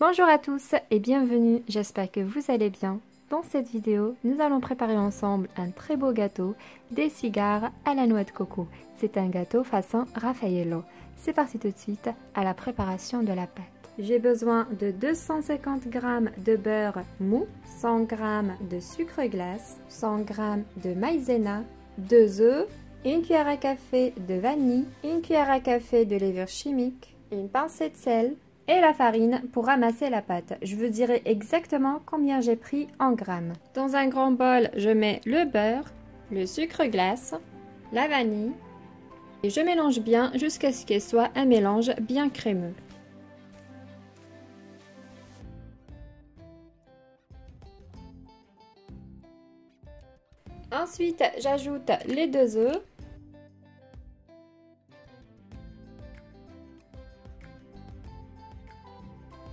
Bonjour à tous et bienvenue, j'espère que vous allez bien. Dans cette vidéo, nous allons préparer ensemble un très beau gâteau, des cigares à la noix de coco. C'est un gâteau façon Raffaello. C'est parti tout de suite à la préparation de la pâte. J'ai besoin de 250 g de beurre mou, 100 g de sucre glace, 100 g de maïzena, 2 œufs, une cuillère à café de vanille, une cuillère à café de levure chimique, une pincée de sel et la farine pour ramasser la pâte. Je vous dirai exactement combien j'ai pris en grammes. Dans un grand bol, je mets le beurre, le sucre glace, la vanille et je mélange bien jusqu'à ce qu'il soit un mélange bien crémeux. Ensuite, j'ajoute les 2 œufs.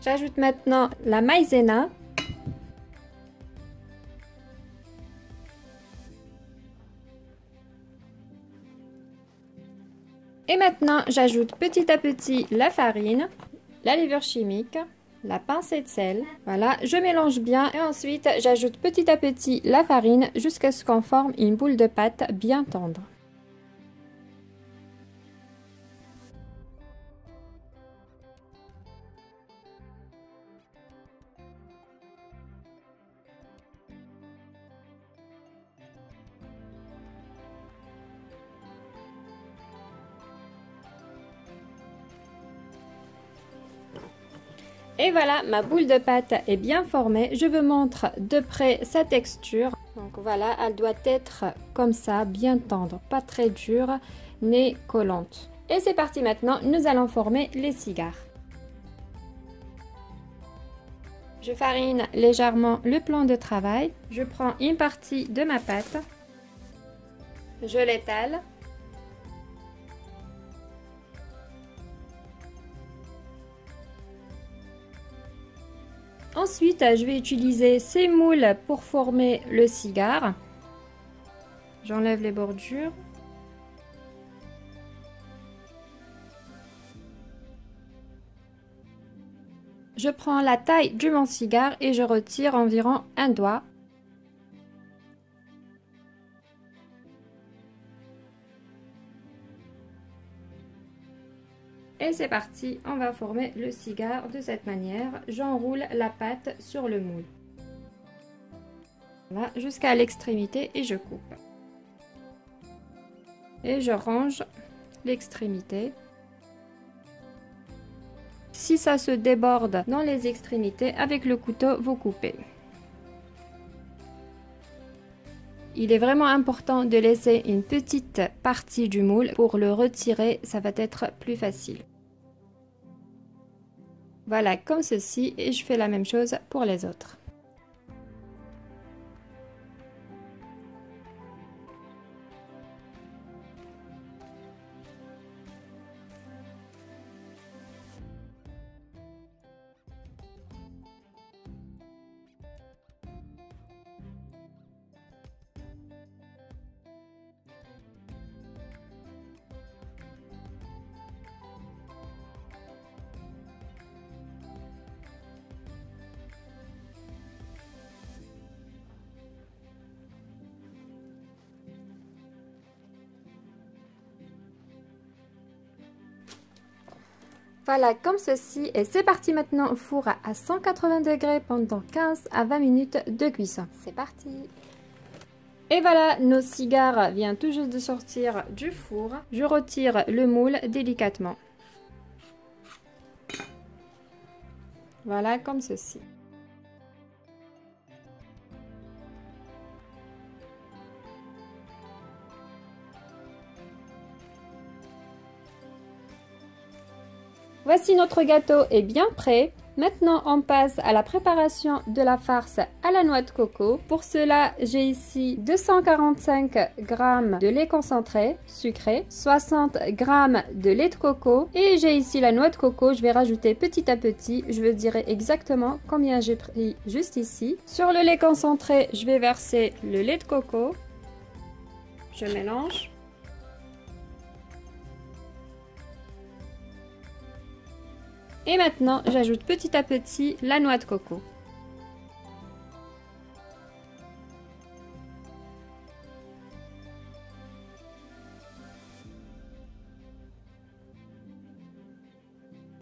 J'ajoute maintenant la maïzena. Et maintenant, j'ajoute petit à petit la farine, la levure chimique, la pincée de sel. Voilà, je mélange bien et ensuite j'ajoute petit à petit la farine jusqu'à ce qu'on forme une boule de pâte bien tendre. Et voilà, ma boule de pâte est bien formée. Je vous montre de près sa texture. Donc voilà, elle doit être comme ça, bien tendre, pas très dure, ni collante. Et c'est parti maintenant, nous allons former les cigares. Je farine légèrement le plan de travail. Je prends une partie de ma pâte. Je l'étale. Ensuite, je vais utiliser ces moules pour former le cigare. J'enlève les bordures. Je prends la taille de mon cigare et je retire environ un doigt. Et c'est parti, on va former le cigare de cette manière. J'enroule la pâte sur le moule. Voilà, jusqu'à l'extrémité et je coupe. Et je range l'extrémité. Si ça se déborde dans les extrémités, avec le couteau, vous coupez. Il est vraiment important de laisser une petite partie du moule. Pour le retirer, ça va être plus facile. Voilà, comme ceci, et je fais la même chose pour les autres. Voilà, comme ceci, et c'est parti maintenant au four à 180 degrés pendant 15 à 20 minutes de cuisson. C'est parti! Et voilà, nos cigares viennent tout juste de sortir du four. Je retire le moule délicatement. Voilà, comme ceci. Voici notre gâteau est bien prêt. Maintenant, on passe à la préparation de la farce à la noix de coco. Pour cela, j'ai ici 245 g de lait concentré sucré, 60 g de lait de coco et j'ai ici la noix de coco. Je vais rajouter petit à petit. Je vous dirai exactement combien j'ai pris juste ici. Sur le lait concentré, je vais verser le lait de coco. Je mélange. Et maintenant, j'ajoute petit à petit la noix de coco.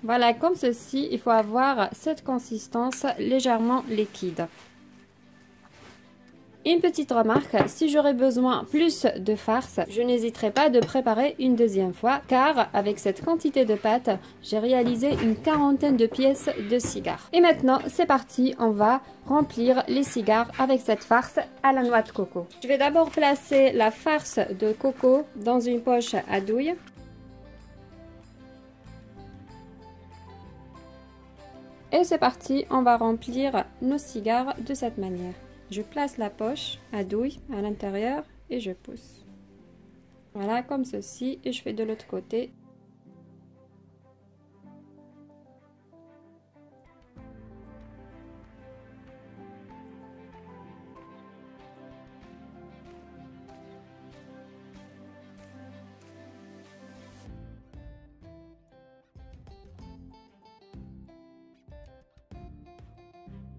Voilà, comme ceci, il faut avoir cette consistance légèrement liquide. Une petite remarque, si j'aurais besoin plus de farce, je n'hésiterai pas de préparer une deuxième fois, car avec cette quantité de pâte, j'ai réalisé une 40aine de pièces de cigares. Et maintenant, c'est parti, on va remplir les cigares avec cette farce à la noix de coco. Je vais d'abord placer la farce de coco dans une poche à douille. Et c'est parti, on va remplir nos cigares de cette manière. Je place la poche à douille à l'intérieur et je pousse. Voilà, comme ceci, et je fais de l'autre côté.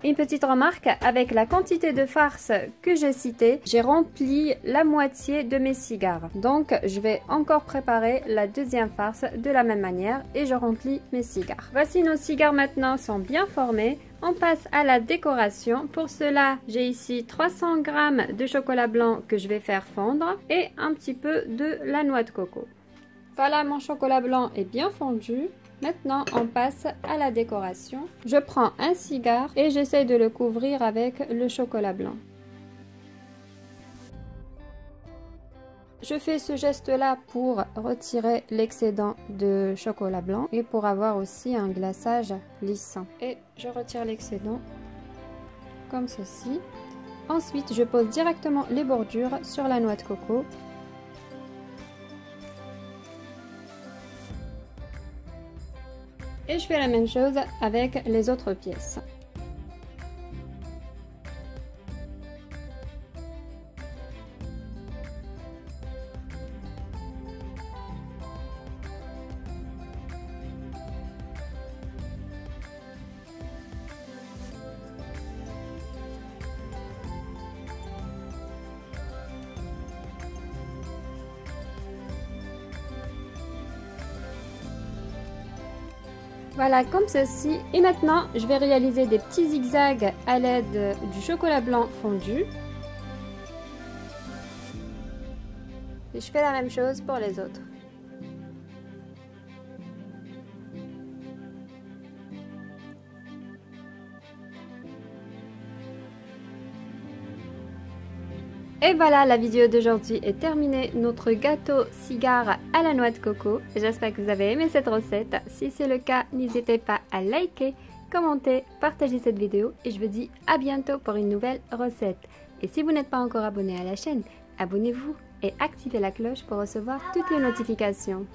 Une petite remarque, avec la quantité de farce que j'ai citée, j'ai rempli la moitié de mes cigares. Donc, je vais encore préparer la deuxième farce de la même manière et je remplis mes cigares. Voici, nos cigares maintenant sont bien formés. On passe à la décoration. Pour cela, j'ai ici 300 g de chocolat blanc que je vais faire fondre et un petit peu de la noix de coco. Voilà, mon chocolat blanc est bien fondu. Maintenant, on passe à la décoration. Je prends un cigare et j'essaie de le couvrir avec le chocolat blanc. Je fais ce geste-là pour retirer l'excédent de chocolat blanc et pour avoir aussi un glaçage lisse. Et je retire l'excédent comme ceci. Ensuite, je pose directement les bordures sur la noix de coco. Et je fais la même chose avec les autres pièces. Voilà, comme ceci. Et maintenant, je vais réaliser des petits zigzags à l'aide du chocolat blanc fondu. Et je fais la même chose pour les autres. Et voilà, la vidéo d'aujourd'hui est terminée. Notre gâteau cigare à la noix de coco. J'espère que vous avez aimé cette recette. Si c'est le cas, n'hésitez pas à liker, commenter, partager cette vidéo. Et je vous dis à bientôt pour une nouvelle recette. Et si vous n'êtes pas encore abonné à la chaîne, abonnez-vous et activez la cloche pour recevoir toutes les notifications.